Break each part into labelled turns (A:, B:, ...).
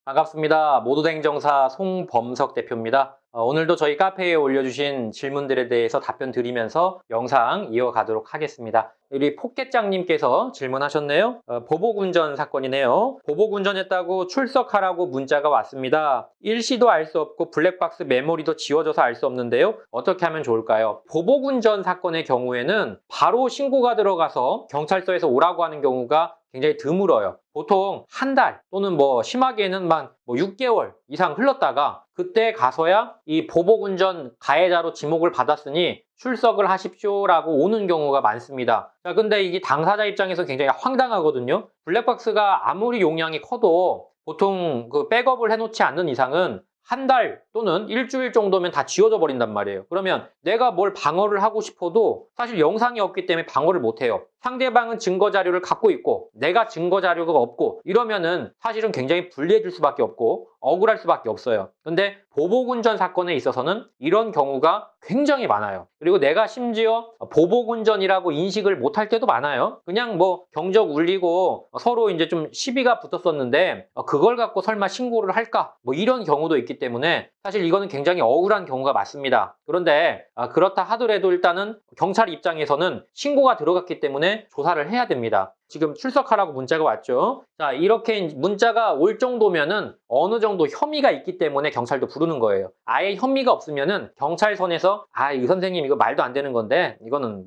A: 반갑습니다. 모두다 행정사 송범석 대표입니다. 오늘도 저희 카페에 올려주신 질문들에 대해서 답변 드리면서 영상 이어가도록 하겠습니다. 우리 포켓장님께서 질문하셨네요. 보복운전 사건이네요. 보복운전했다고 출석하라고 문자가 왔습니다. 일시도 알 수 없고 블랙박스 메모리도 지워져서 알 수 없는데요. 어떻게 하면 좋을까요? 보복운전 사건의 경우에는 바로 신고가 들어가서 경찰서에서 오라고 하는 경우가 굉장히 드물어요. 보통 한 달 또는 심하게는 6개월 이상 흘렀다가 그때 가서야 이 보복운전 가해자로 지목을 받았으니 출석을 하십시오라고 오는 경우가 많습니다. 자, 근데 이게 당사자 입장에서 굉장히 황당하거든요. 블랙박스가 아무리 용량이 커도 보통 그 백업을 해놓지 않는 이상은 한 달 또는 일주일 정도면 다 지워져 버린단 말이에요. 그러면 내가 뭘 방어를 하고 싶어도 사실 영상이 없기 때문에 방어를 못 해요. 상대방은 증거 자료를 갖고 있고 내가 증거 자료가 없고 이러면은 사실은 굉장히 불리해질 수밖에 없고 억울할 수밖에 없어요. 근데 보복운전 사건에 있어서는 이런 경우가 굉장히 많아요. 그리고 내가 심지어 보복운전이라고 인식을 못할 때도 많아요. 그냥 경적 울리고 서로 이제 좀 시비가 붙었었는데 그걸 갖고 설마 신고를 할까? 이런 경우도 있기 때문에 사실 이거는 굉장히 억울한 경우가 많습니다. 그런데 그렇다 하더라도 일단은 경찰 입장에서는 신고가 들어갔기 때문에 조사를 해야 됩니다. 지금 출석하라고 문자가 왔죠. 자, 이렇게 문자가 올 정도면은 어느 정도 혐의가 있기 때문에 경찰도 부르는 거예요. 아예 혐의가 없으면은 경찰선에서 이 선생님 이거 말도 안 되는 건데 이거는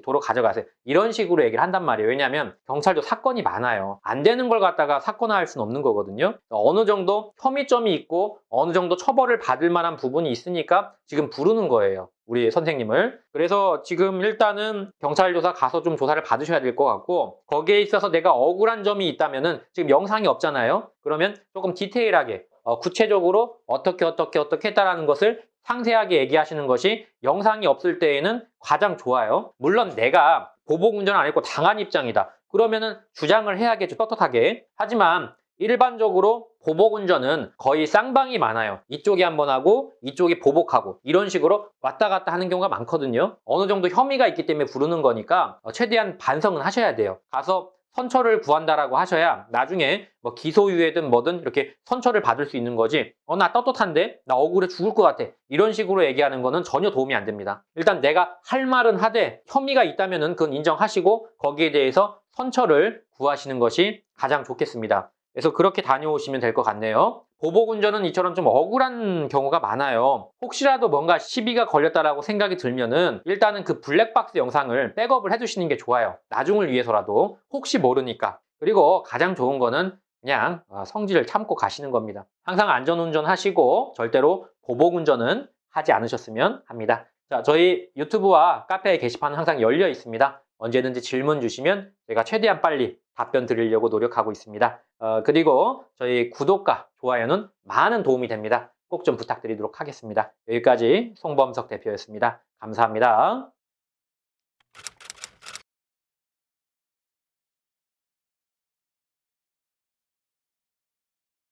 A: 도로 가져가세요. 이런 식으로 얘기를 한단 말이에요. 왜냐하면 경찰도 사건이 많아요. 안 되는 걸 갖다가 사건화할 수는 없는 거거든요. 어느 정도 혐의점이 있고 어느 정도 처벌을 받을 만한 부분이 있으니까 지금 부르는 거예요. 우리 선생님을. 그래서 지금 일단은 경찰 조사 가서 좀 조사를 받으셔야 될 것 같고 거기에 있어서 내가 억울한 점이 있다면은 지금 영상이 없잖아요. 그러면 조금 디테일하게 구체적으로 어떻게 했다라는 것을 상세하게 얘기하시는 것이 영상이 없을 때에는 가장 좋아요. 물론 내가 보복운전 안 했고 당한 입장이다. 그러면은 주장을 해야겠죠. 떳떳하게. 하지만 일반적으로 보복운전은 거의 쌍방이 많아요. 이쪽이 한번 하고 이쪽이 보복하고 이런 식으로 왔다 갔다 하는 경우가 많거든요. 어느 정도 혐의가 있기 때문에 부르는 거니까 최대한 반성은 하셔야 돼요. 가서 선처를 구한다라고 하셔야 나중에 기소유예든 뭐든 이렇게 선처를 받을 수 있는 거지. 나 떳떳한데? 나 억울해 죽을 것 같아. 이런 식으로 얘기하는 거는 전혀 도움이 안 됩니다. 일단 내가 할 말은 하되 혐의가 있다면은 그건 인정하시고 거기에 대해서 선처를 구하시는 것이 가장 좋겠습니다. 그래서 그렇게 다녀오시면 될 것 같네요. 보복운전은 이처럼 좀 억울한 경우가 많아요. 혹시라도 뭔가 시비가 걸렸다라고 생각이 들면은 일단은 그 블랙박스 영상을 백업을 해두시는 게 좋아요. 나중을 위해서라도 혹시 모르니까. 그리고 가장 좋은 거는 그냥 성질을 참고 가시는 겁니다. 항상 안전운전 하시고 절대로 보복운전은 하지 않으셨으면 합니다. 자, 저희 유튜브와 카페 게시판은 항상 열려 있습니다. 언제든지 질문 주시면 제가 최대한 빨리 답변 드리려고 노력하고 있습니다. 그리고 저희 구독과 좋아요는 많은 도움이 됩니다. 꼭 좀 부탁드리도록 하겠습니다. 여기까지 송범석 대표였습니다. 감사합니다.